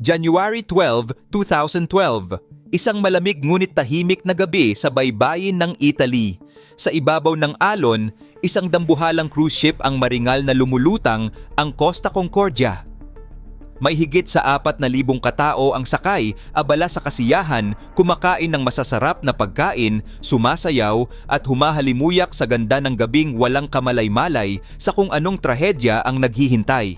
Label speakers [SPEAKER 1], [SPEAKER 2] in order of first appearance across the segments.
[SPEAKER 1] January 12, 2012, isang malamig ngunit tahimik na gabi sa baybayin ng Italy. Sa ibabaw ng alon, isang dambuhalang cruise ship ang maringal na lumulutang, ang Costa Concordia. May higit sa 4,000 katao ang sakay, abala sa kasiyahan, kumakain ng masasarap na pagkain, sumasayaw at humahalimuyak sa ganda ng gabing walang kamalay-malay sa kung anong trahedya ang naghihintay.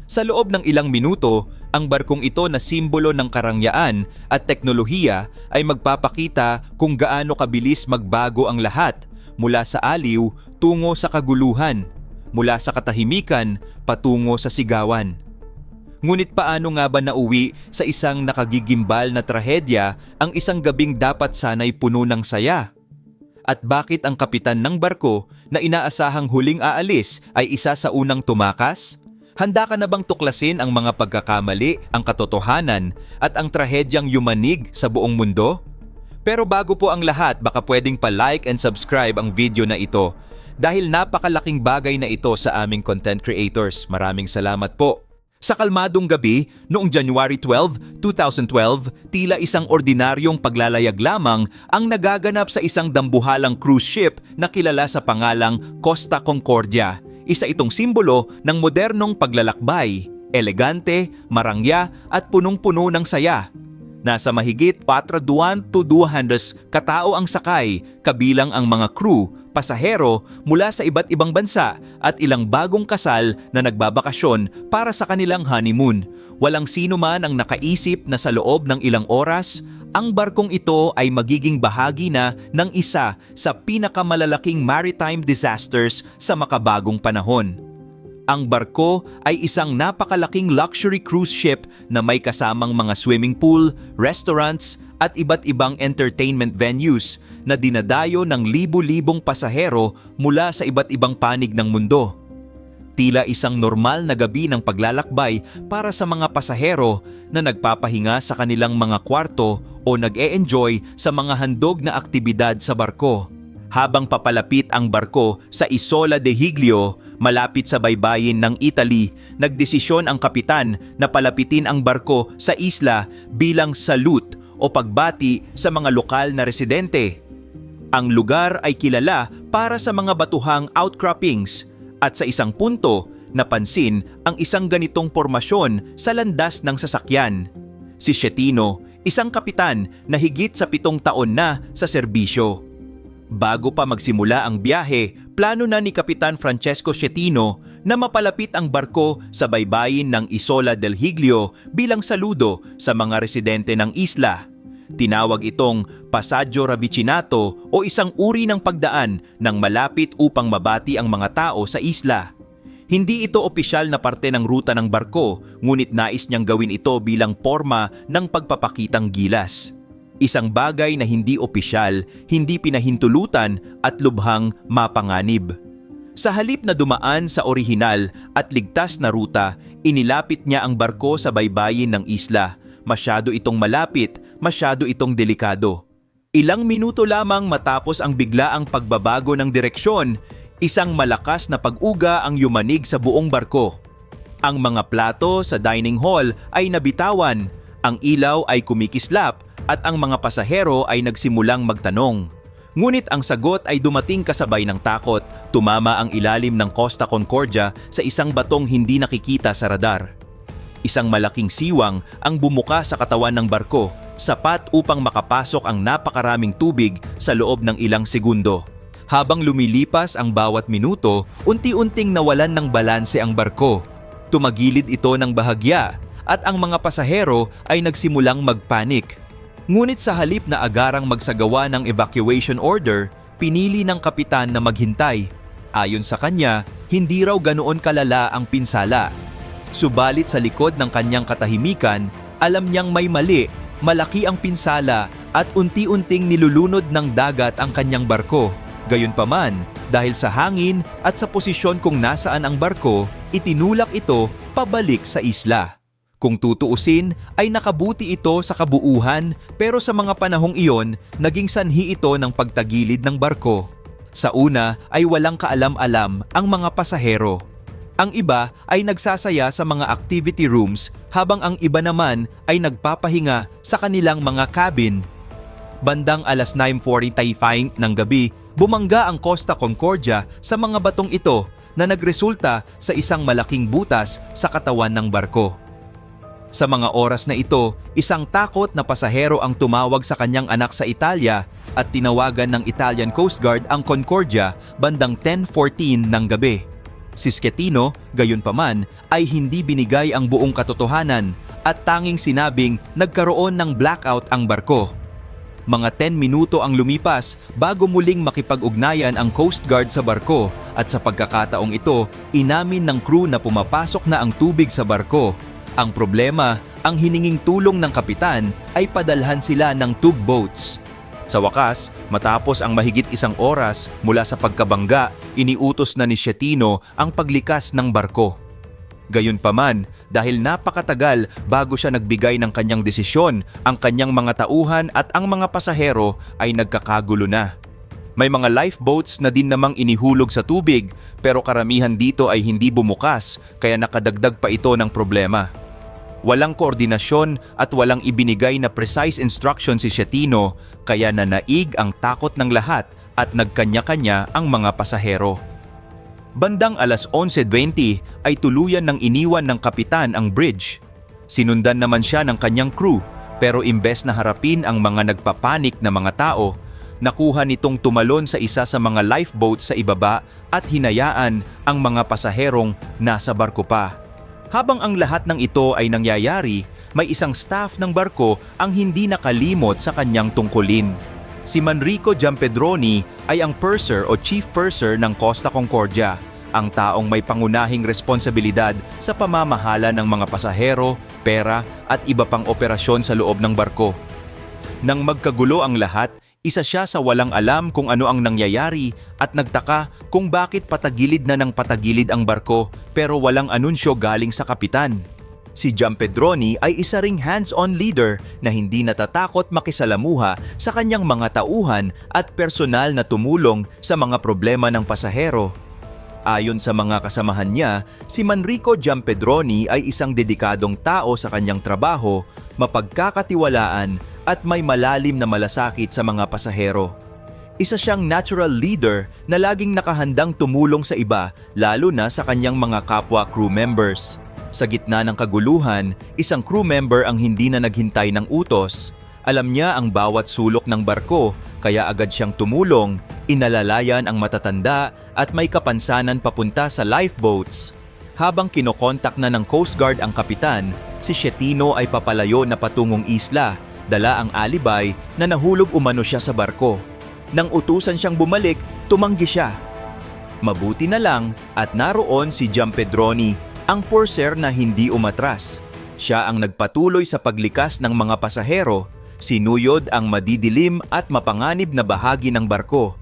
[SPEAKER 1] Sa loob ng ilang minuto, ang barkong ito na simbolo ng karangyaan at teknolohiya ay magpapakita kung gaano kabilis magbago ang lahat mula sa aliw tungo sa kaguluhan, mula sa katahimikan patungo sa sigawan. Ngunit paano nga ba nauwi sa isang nakagigimbal na trahedya ang isang gabing dapat sanay puno ng saya? At bakit ang kapitan ng barko na inaasahang huling aalis ay isa sa unang tumakas? Handa ka na bang tuklasin ang mga pagkakamali, ang katotohanan at ang trahedyang yumanig sa buong mundo? Pero bago po ang lahat, baka pwedeng pa-like and subscribe ang video na ito dahil napakalaking bagay na ito sa aming content creators. Maraming salamat po. Sa kalmadong gabi, noong January 12, 2012, tila isang ordinaryong paglalayag lamang ang nagaganap sa isang dambuhalang cruise ship na kilala sa pangalang Costa Concordia. Isa itong simbolo ng modernong paglalakbay, elegante, marangya at punong-puno ng saya. Nasa mahigit 4,200 katao ang sakay, kabilang ang mga crew, pasahero mula sa iba't ibang bansa at ilang bagong kasal na nagbabakasyon para sa kanilang honeymoon. Walang sino man ang nakaisip na sa loob ng ilang oras, ang barkong ito ay magiging bahagi na ng isa sa pinakamalalaking maritime disasters sa makabagong panahon. Ang barko ay isang napakalaking luxury cruise ship na may kasamang mga swimming pool, restaurants at iba't ibang entertainment venues na dinadayo ng libu-libong pasahero mula sa iba't ibang panig ng mundo. Tila isang normal na gabi ng paglalakbay para sa mga pasahero na nagpapahinga sa kanilang mga kwarto o nag-e-enjoy sa mga handog na aktibidad sa barko. Habang papalapit ang barko sa Isola de Giglio, malapit sa baybayin ng Italy, nagdesisyon ang kapitan na palapitin ang barko sa isla bilang salute o pagbati sa mga lokal na residente. Ang lugar ay kilala para sa mga batuhang outcroppings at sa isang punto, napansin ang isang ganitong pormasyon sa landas ng sasakyan. Si Schettino, isang kapitan na higit sa 7 taon na sa serbisyo. Bago pa magsimula ang biyahe, plano na ni Kapitan Francesco Schettino na mapalapit ang barko sa baybayin ng Isola del Giglio bilang saludo sa mga residente ng isla. Tinawag itong Passaggio Ravvicinato o isang uri ng pagdaan ng malapit upang mabati ang mga tao sa isla. Hindi ito opisyal na parte ng ruta ng barko, ngunit nais niyang gawin ito bilang forma ng pagpapakitang gilas. Isang bagay na hindi opisyal, hindi pinahintulutan at lubhang mapanganib. Sa halip na dumaan sa orihinal at ligtas na ruta, inilapit niya ang barko sa baybayin ng isla. Masyado itong malapit, masyado itong delikado. Ilang minuto lamang matapos ang biglaang pagbabago ng direksyon, isang malakas na pag-uga ang yumanig sa buong barko. Ang mga plato sa dining hall ay nabitawan, ang ilaw ay kumikislap at ang mga pasahero ay nagsimulang magtanong. Ngunit ang sagot ay dumating kasabay ng takot. Tumama ang ilalim ng Costa Concordia sa isang batong hindi nakikita sa radar. Isang malaking siwang ang bumuka sa katawan ng barko, sapat upang makapasok ang napakaraming tubig sa loob ng ilang segundo. Habang lumilipas ang bawat minuto, unti-unting nawalan ng balanse ang barko. Tumagilid ito ng bahagya at ang mga pasahero ay nagsimulang magpanik. Ngunit sa halip na agarang magsagawa ng evacuation order, pinili ng kapitan na maghintay. Ayon sa kanya, hindi raw ganoon kalala ang pinsala. Subalit sa likod ng kanyang katahimikan, alam niyang may mali, malaki ang pinsala at unti-unting nilulunod ng dagat ang kanyang barko. Gayunpaman, dahil sa hangin at sa posisyon kung nasaan ang barko, itinulak ito pabalik sa isla. Kung tutuusin ay nakabuti ito sa kabuuhan, pero sa mga panahong iyon, naging sanhi ito ng pagtagilid ng barko. Sa una ay walang kaalam-alam ang mga pasahero. Ang iba ay nagsasaya sa mga activity rooms habang ang iba naman ay nagpapahinga sa kanilang mga cabin. Bandang alas 9:45 ng gabi, bumangga ang Costa Concordia sa mga batong ito na nagresulta sa isang malaking butas sa katawan ng barko. Sa mga oras na ito, isang takot na pasahero ang tumawag sa kanyang anak sa Italia at tinawagan ng Italian Coast Guard ang Concordia bandang 10:14 ng gabi. Si Schettino, gayunpaman, ay hindi binigay ang buong katotohanan at tanging sinabing nagkaroon ng blackout ang barko. Mga 10 minuto ang lumipas bago muling makipag-ugnayan ang Coast Guard sa barko at sa pagkakataong ito, inamin ng crew na pumapasok na ang tubig sa barko. Ang problema, ang hininging tulong ng kapitan ay padalhan sila ng tugboats. Sa wakas, matapos ang mahigit isang oras mula sa pagkabangga, iniutos na ni Schettino ang paglikas ng barko. Gayunpaman, dahil napakatagal bago siya nagbigay ng kanyang desisyon, ang kanyang mga tauhan at ang mga pasahero ay nagkakagulo na. May mga lifeboats na din namang inihulog sa tubig pero karamihan dito ay hindi bumukas kaya nakadagdag pa ito ng problema. Walang koordinasyon at walang ibinigay na precise instruction si Schettino kaya nanaig ang takot ng lahat at nagkanya-kanya ang mga pasahero. Bandang alas 11:20 ay tuluyan ng iniwan ng kapitan ang bridge. Sinundan naman siya ng kanyang crew pero imbes na harapin ang mga nagpapanik na mga tao, nakuha nitong tumalon sa isa sa mga lifeboat sa ibaba at hinayaan ang mga pasaherong nasa barko pa. Habang ang lahat ng ito ay nangyayari, may isang staff ng barko ang hindi nakalimot sa kanyang tungkulin. Si Manrico Giampedroni ay ang purser o chief purser ng Costa Concordia, ang taong may pangunahing responsibilidad sa pamamahala ng mga pasahero, pera at iba pang operasyon sa loob ng barko. Nang magkagulo ang lahat, isa siya sa walang alam kung ano ang nangyayari at nagtaka kung bakit patagilid na ng patagilid ang barko pero walang anunsyo galing sa kapitan. Si Giampedroni ay isa ring hands-on leader na hindi natatakot makisalamuha sa kanyang mga tauhan at personal na tumulong sa mga problema ng pasahero. Ayon sa mga kasamahan niya, si Manrico Giampedroni ay isang dedikadong tao sa kanyang trabaho, mapagkakatiwalaan at may malalim na malasakit sa mga pasahero. Isa siyang natural leader na laging nakahandang tumulong sa iba, lalo na sa kanyang mga kapwa crew members. Sa gitna ng kaguluhan, isang crew member ang hindi na naghintay ng utos. Alam niya ang bawat sulok ng barko, kaya agad siyang tumulong, inalalayan ang matatanda at may kapansanan papunta sa lifeboats. Habang kinokontak na ng Coast Guard ang kapitan, si Schettino ay papalayo na patungong isla, dala ang alibay na nahulog umano siya sa barko. Nang utusan siyang bumalik, tumanggi siya. Mabuti na lang at naroon si Giampedroni, ang purser na hindi umatras. Siya ang nagpatuloy sa paglikas ng mga pasahero, sinuyod ang madidilim at mapanganib na bahagi ng barko.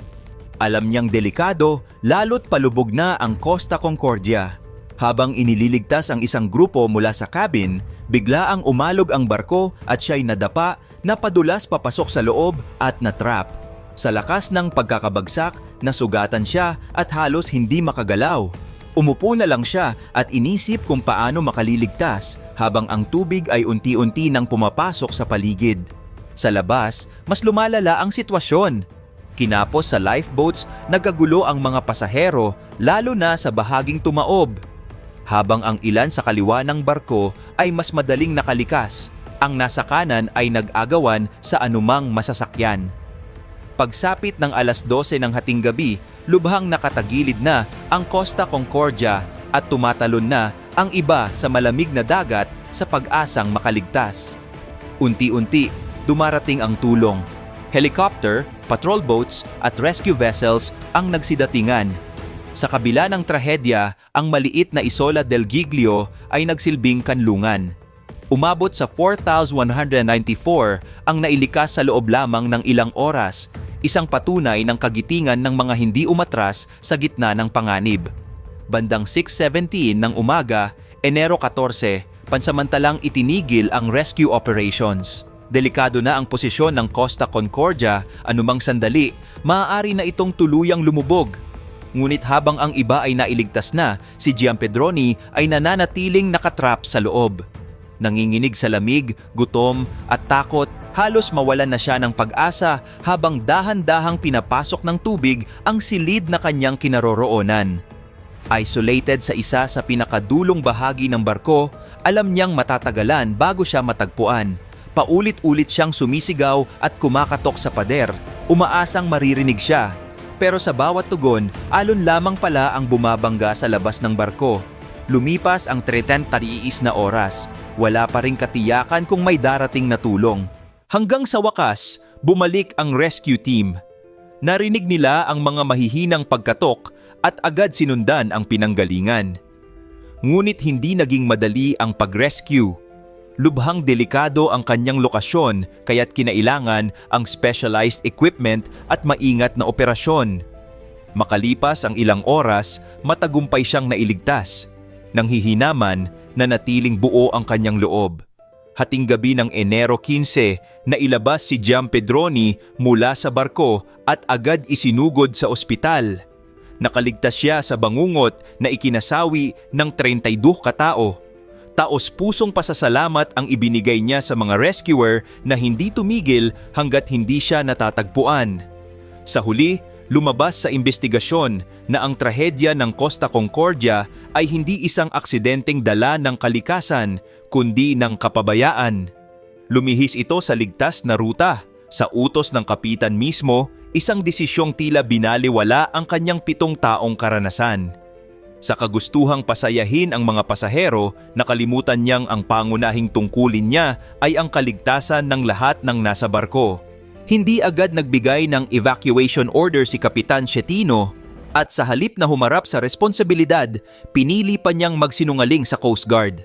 [SPEAKER 1] Alam niyang delikado, lalo't palubog na ang Costa Concordia. Habang inililigtas ang isang grupo mula sa cabin, biglaang umalog ang barko at siya'y nadapa, napadulas papasok sa loob at natrap. Sa lakas ng pagkakabagsak, nasugatan siya at halos hindi makagalaw. Umupo na lang siya at inisip kung paano makaliligtas habang ang tubig ay unti-unti nang pumapasok sa paligid. Sa labas, mas lumalala ang sitwasyon. Kinapos sa lifeboats, nagagulo ang mga pasahero, lalo na sa bahaging tumaob. Habang ang ilan sa kaliwa ng barko ay mas madaling nakalikas, ang nasa kanan ay nag-agawan sa anumang masasakyan. Pagsapit ng alas 12 ng hating gabi, lubhang nakatagilid na ang Costa Concordia at tumatalon na ang iba sa malamig na dagat sa pag-asang makaligtas. Unti-unti, dumarating ang tulong. Helicopter, patrol boats at rescue vessels ang nagsidatingan. Sa kabila ng trahedya, ang maliit na Isola del Giglio ay nagsilbing kanlungan. Umabot sa 4,194 ang nailikas sa loob lamang ng ilang oras, isang patunay ng kagitingan ng mga hindi umatras sa gitna ng panganib. Bandang 6:17 ng umaga, Enero 14, pansamantalang itinigil ang rescue operations. Delikado na ang posisyon ng Costa Concordia, anumang sandali, maaari na itong tuluyang lumubog. Ngunit habang ang iba ay nailigtas na, si Giampedroni ay nananatiling nakatrap sa loob. Nanginginig sa lamig, gutom at takot, halos mawalan na siya ng pag-asa habang dahan-dahang pinapasok ng tubig ang silid na kanyang kinaroroonan. Isolated sa isa sa pinakadulong bahagi ng barko, alam niyang matatagalan bago siya matagpuan. Paulit-ulit siyang sumisigaw at kumakatok sa pader, umaasang maririnig siya. Pero sa bawat tugon, alon lamang pala ang bumabangga sa labas ng barko. Lumipas ang 33 na oras. Wala pa ring katiyakan kung may darating na tulong. Hanggang sa wakas, bumalik ang rescue team. Narinig nila ang mga mahihinang pagkatok at agad sinundan ang pinanggalingan. Ngunit hindi naging madali ang pag-rescue. Lubhang delikado ang kanyang lokasyon kaya't kinailangan ang specialized equipment at maingat na operasyon. Makalipas ang ilang oras, matagumpay siyang nailigtas. Nang hihinaman, nanatiling buo ang kanyang loob. Hating gabi ng Enero 15, nailabas si Giampedroni mula sa barko at agad isinugod sa ospital. Nakaligtas siya sa bangungot na ikinasawi ng 32 katao. Taos-pusong pasasalamat ang ibinigay niya sa mga rescuer na hindi tumigil hanggat hindi siya natatagpuan. Sa huli, lumabas sa investigasyon na ang trahedya ng Costa Concordia ay hindi isang aksidenteng dala ng kalikasan, kundi ng kapabayaan. Lumihis ito sa ligtas na ruta. Sa utos ng kapitan mismo, isang desisyong tila binaliwala ang kanyang 7 taong karanasan. Sa kagustuhang pasayahin ang mga pasahero, nakalimutan niyang ang pangunahing tungkulin niya ay ang kaligtasan ng lahat ng nasa barko. Hindi agad nagbigay ng evacuation order si Kapitan Schettino at sa halip na humarap sa responsibilidad, pinili pa niyang magsinungaling sa Coast Guard.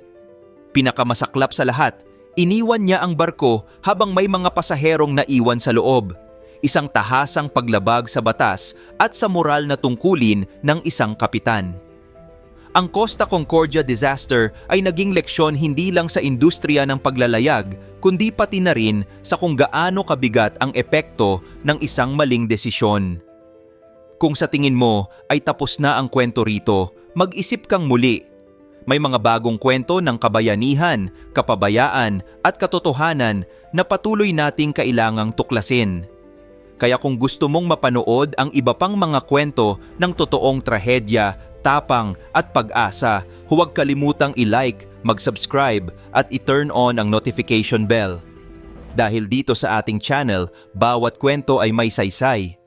[SPEAKER 1] Pinakamasaklap sa lahat, iniwan niya ang barko habang may mga pasaherong naiwan sa loob. Isang tahasang paglabag sa batas at sa moral na tungkulin ng isang kapitan. Ang Costa Concordia disaster ay naging leksyon hindi lang sa industriya ng paglalayag, kundi pati na rin sa kung gaano kabigat ang epekto ng isang maling desisyon. Kung sa tingin mo ay tapos na ang kwento rito, mag-isip kang muli. May mga bagong kwento ng kabayanihan, kapabayaan at katotohanan na patuloy nating kailangang tuklasin. Kaya kung gusto mong mapanood ang iba pang mga kwento ng totoong trahedya, tapang at pag-asa, huwag kalimutang i-like, mag-subscribe at i-turn on ang notification bell. Dahil dito sa ating channel, bawat kwento ay may saysay.